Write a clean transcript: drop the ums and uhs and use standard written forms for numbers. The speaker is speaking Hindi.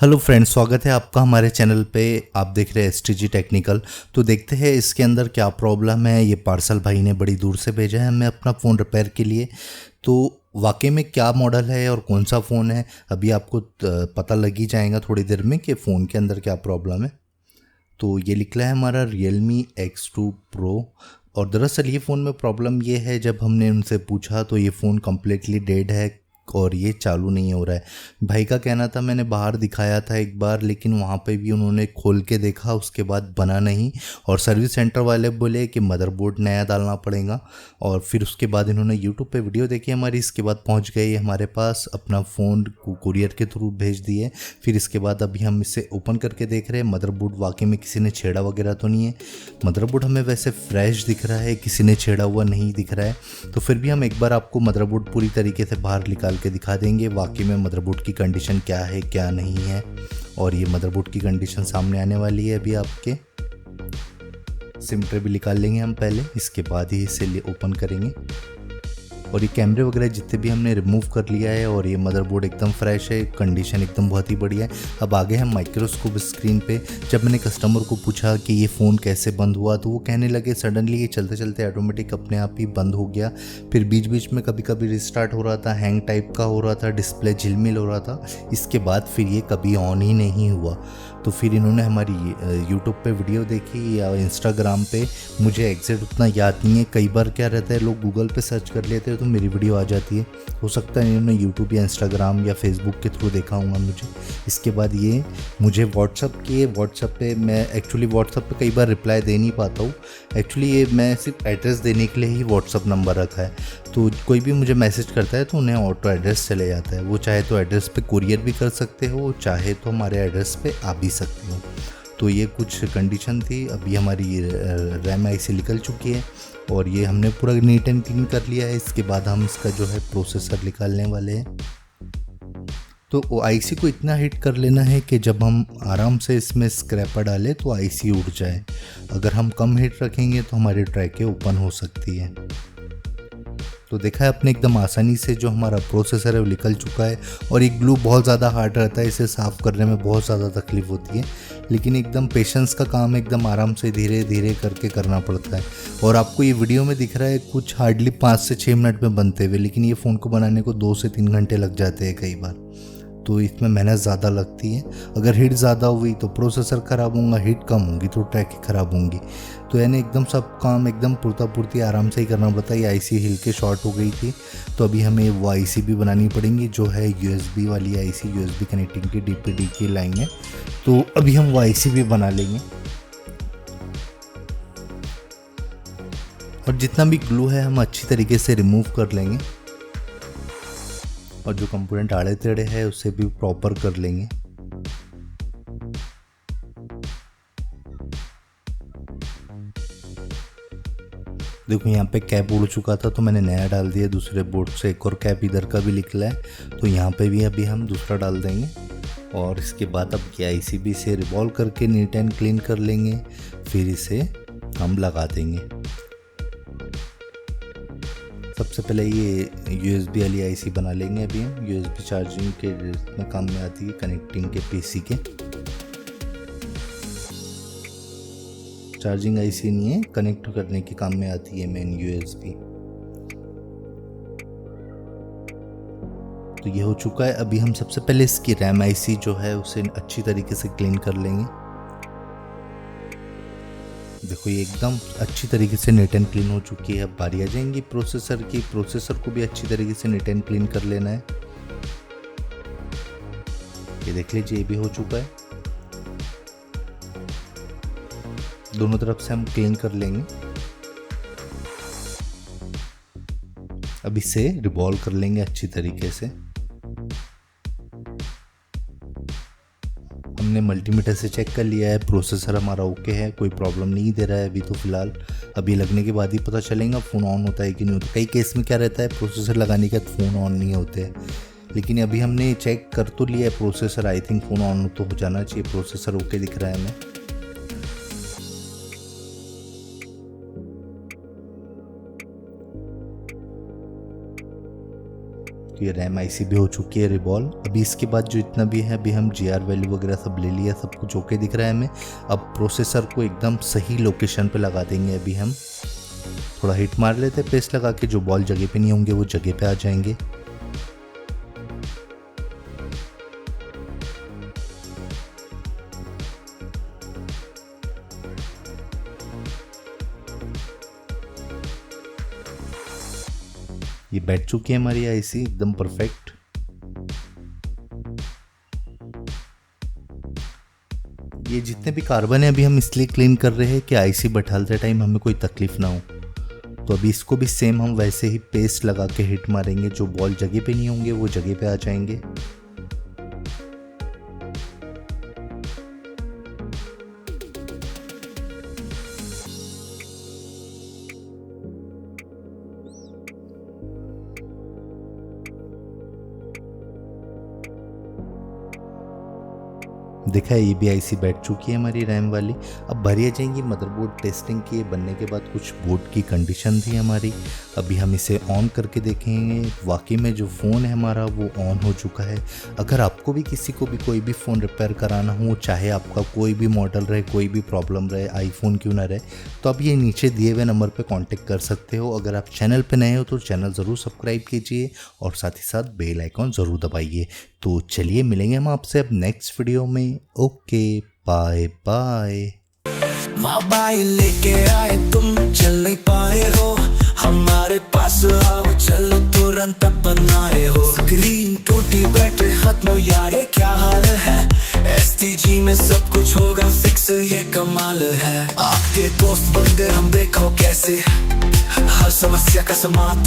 हेलो फ्रेंड्स, स्वागत है आपका हमारे चैनल पे। आप देख रहे हैं एसटीजी टेक्निकल। तो देखते हैं इसके अंदर क्या प्रॉब्लम है। ये पार्सल भाई ने बड़ी दूर से भेजा है हमें अपना फ़ोन रिपेयर के लिए। तो वाकई में क्या मॉडल है और कौन सा फ़ोन है, अभी आपको पता लग ही जाएगा थोड़ी देर में कि फ़ोन के अंदर क्या प्रॉब्लम है। तो ये निकला है हमारा Realme X2 Pro। और दरअसल ये फ़ोन में प्रॉब्लम ये है, जब हमने उनसे पूछा तो ये फ़ोन कम्प्लीटली डेड है और ये चालू नहीं हो रहा है। भाई का कहना था मैंने बाहर दिखाया था एक बार, लेकिन वहाँ पे भी उन्होंने खोल के देखा, उसके बाद बना नहीं। और सर्विस सेंटर वाले बोले कि मदरबोर्ड नया डालना पड़ेगा। और फिर उसके बाद इन्होंने यूट्यूब पे वीडियो देखी हमारी, इसके बाद पहुँच गए हमारे पास, अपना फ़ोन कुरियर के थ्रू भेज दिए। फिर इसके बाद अभी हम इसे ओपन करके देख रहे हैं। मदरबोर्ड वाकई में किसी ने छेड़ा वगैरह तो नहीं है। मदरबोर्ड हमें वैसे फ्रेश दिख रहा है, किसी ने छेड़ा हुआ नहीं दिख रहा है। तो फिर भी हम एक बार आपको मदरबोर्ड पूरी तरीके से बाहर निकाल के दिखा देंगे वाकई में मदरबोर्ड की कंडीशन क्या है क्या नहीं है। और ये मदरबोर्ड की कंडीशन सामने आने वाली है अभी आपके। सिम ट्रे भी निकाल लेंगे हम पहले, इसके बाद ही इसे ओपन करेंगे। और ये कैमरे वगैरह जितने भी हमने रिमूव कर लिया है, और ये मदरबोर्ड एकदम फ्रेश है, कंडीशन एकदम बहुत ही बढ़िया है। अब आगे हम माइक्रोस्कोप स्क्रीन पे। जब मैंने कस्टमर को पूछा कि ये फ़ोन कैसे बंद हुआ, तो वो कहने लगे सडनली ये चलते चलते ऑटोमेटिक अपने आप ही बंद हो गया। फिर बीच बीच में कभी कभी रिस्टार्ट हो रहा था, हैंग टाइप का हो रहा था, डिस्प्ले झिलमिल हो रहा था। इसके बाद फिर ये कभी ऑन ही नहीं हुआ। तो फिर इन्होंने हमारी यूट्यूब पे वीडियो देखी या इंस्टाग्राम पे, मुझे एग्जैक्ट उतना याद नहीं है। कई बार क्या रहता है, लोग गूगल पे सर्च कर लेते हैं तो मेरी वीडियो आ जाती है। हो सकता है इन्होंने यूट्यूब या इंस्टाग्राम या फेसबुक के थ्रू देखा होगा मुझे। इसके बाद ये मुझे व्हाट्सअप पे मैं एक्चुअली व्हाट्सअप पे कई बार रिप्लाई दे नहीं पाता हूँ। एक्चुअली ये मैं सिर्फ एड्रेस देने के लिए ही व्हाट्सअप नंबर रखा है। तो कोई भी मुझे मैसेज करता है तो उन्हें ऑटो एड्रेस चले जाता है। वो चाहे तो एड्रेस पे कुरियर भी कर सकते हो, चाहे तो हमारे एड्रेस पे आ भी सकते हो। तो ये कुछ कंडीशन थी। अभी हमारी रैम आईसी निकल चुकी है और ये हमने पूरा नीट एंड क्लीन कर लिया है। इसके बाद हम इसका जो है प्रोसेसर निकालने वाले हैं। तो वो आईसी को इतना हिट कर लेना है कि जब हम आराम से इसमें स्क्रैपर डालें तो आईसी उड़ जाए। अगर हम कम हिट रखेंगे तो हमारी ट्रैकें ओपन हो सकती है। तो देखा है आपने, एकदम आसानी से जो हमारा प्रोसेसर है वो निकल चुका है। और ये ग्लू बहुत ज़्यादा हार्ड रहता है, इसे साफ़ करने में बहुत ज़्यादा तकलीफ़ होती है। लेकिन एकदम पेशेंस का काम, एकदम आराम से धीरे धीरे करके करना पड़ता है। और आपको ये वीडियो में दिख रहा है कुछ हार्डली 5 से 6 मिनट में बनते हुए, लेकिन ये फ़ोन को बनाने को 2 से 3 घंटे लग जाते हैं कई बार। तो इसमें मेहनत ज़्यादा लगती है। अगर हीट ज़्यादा हुई तो प्रोसेसर ख़राब होगा, हीट कम होगी तो ट्रैक ख़राब होंगी। तो यानी एकदम सब काम एकदम पूर्ति आराम से ही करना पड़ता है। ये आईसी हिल के शॉर्ट हो गई थी, तो अभी हमें वो आईसी भी बनानी पड़ेंगी जो है यूएसबी वाली आईसी, यूएसबी कनेक्टिंग की डीपीडी की लाइन है। तो अभी हम वो आईसी भी बना लेंगे। और जितना भी ग्लू है हम अच्छी तरीके से रिमूव कर लेंगे, और जो कंपोनेंट आड़े टेढ़े है उसे भी प्रॉपर कर लेंगे। देखो यहाँ पे कैप उड़ चुका था तो मैंने नया डाल दिया दूसरे बोर्ड से। एक और कैप इधर का भी निकला है, तो यहाँ पे भी अभी हम दूसरा डाल देंगे। और इसके बाद अब ये आईसीबी से रिवॉल्व करके नीट एंड क्लीन कर लेंगे, फिर इसे हम लगा देंगे। सबसे पहले ये यूएसबी वाली आईसी बना लेंगे। अभी हम यूएसबी चार्जिंग के में काम में आती है, कनेक्टिंग के पीसी के। चार्जिंग आईसी नहीं है, कनेक्ट करने के काम में आती है मेन यूएसबी। तो ये हो चुका है। अभी हम सबसे पहले इसकी रैम आईसी जो है उसे अच्छी तरीके से क्लीन कर लेंगे। देखो ये एकदम अच्छी तरीके से नीट एंड क्लीन हो चुकी है। अब बारी आ जाएंगी प्रोसेसर की। प्रोसेसर को भी अच्छी तरीके से नीट एंड क्लीन कर लेना है। ये देख लीजिए, ये भी हो चुका है। दोनों तरफ से हम क्लीन कर लेंगे। अब इसे रिवॉल्व कर लेंगे अच्छी तरीके से। हमने मल्टीमीटर से चेक कर लिया है, प्रोसेसर हमारा ओके है, कोई प्रॉब्लम नहीं दे रहा है अभी तो फ़िलहाल। अभी लगने के बाद ही पता चलेगा फ़ोन ऑन होता है कि नहीं होता। कई केस में क्या रहता है, प्रोसेसर लगाने के बाद फ़ोन ऑन नहीं होते हैं। लेकिन अभी हमने चेक कर तो लिया है processor, I think phone on तो हो जाना चाहिए। प्रोसेसर ओके दिख रहा है हमें। तो ये रैम आईसी भी हो चुकी है रिवॉल्व। अभी इसके बाद जो इतना भी है, अभी हम जीआर वैल्यू वगैरह सब ले लिया, सब कुछ ओके दिख रहा है हमें। अब प्रोसेसर को एकदम सही लोकेशन पे लगा देंगे। अभी हम थोड़ा हिट मार लेते हैं पेस्ट लगा के, जो बॉल जगह पे नहीं होंगे वो जगह पे आ जाएंगे। ये बैठ चुकी है हमारी आईसी एकदम परफेक्ट। ये जितने भी कार्बन है अभी हम इसलिए क्लीन कर रहे हैं कि आईसी बैठाते टाइम हमें कोई तकलीफ ना हो। तो अभी इसको भी सेम हम वैसे ही पेस्ट लगा के हिट मारेंगे, जो बॉल जगह पे नहीं होंगे वो जगह पे आ जाएंगे। देखा है ये भी आईसी बैठ चुकी है हमारी रैम वाली। अब भरी आ जाएंगी मदरबोर्ड टेस्टिंग किए बनने के बाद कुछ बोर्ड की कंडीशन थी हमारी। अभी हम इसे ऑन करके देखेंगे, वाकई में जो फ़ोन है हमारा वो ऑन हो चुका है। अगर आपको भी किसी को भी कोई भी फ़ोन रिपेयर कराना हो, चाहे आपका कोई भी मॉडल रहे, कोई भी प्रॉब्लम रहे, आईफोन क्यों ना रहे, तो आप ये नीचे दिए हुए नंबर पर कॉन्टेक्ट कर सकते हो। अगर आप चैनल पर नए हो तो चैनल ज़रूर सब्सक्राइब कीजिए और साथ ही साथ बेल आइकॉन ज़रूर दबाइए। तो चलिए मिलेंगे हम आपसे अब नेक्स्ट वीडियो में। Okay bye bye. मोबाइल लेके आए तुम चल नहीं पाए हो, हमारे पास आओ चलो तुरंत अपनाए हो। स्क्रीन टूटी बैटरी खत्म यार ये क्या हाल है, STG में सब कुछ होगा फिक्स ये कमाल है। आपके दोस्त बन गए हम देखो कैसे, हर समस्या का समाधान।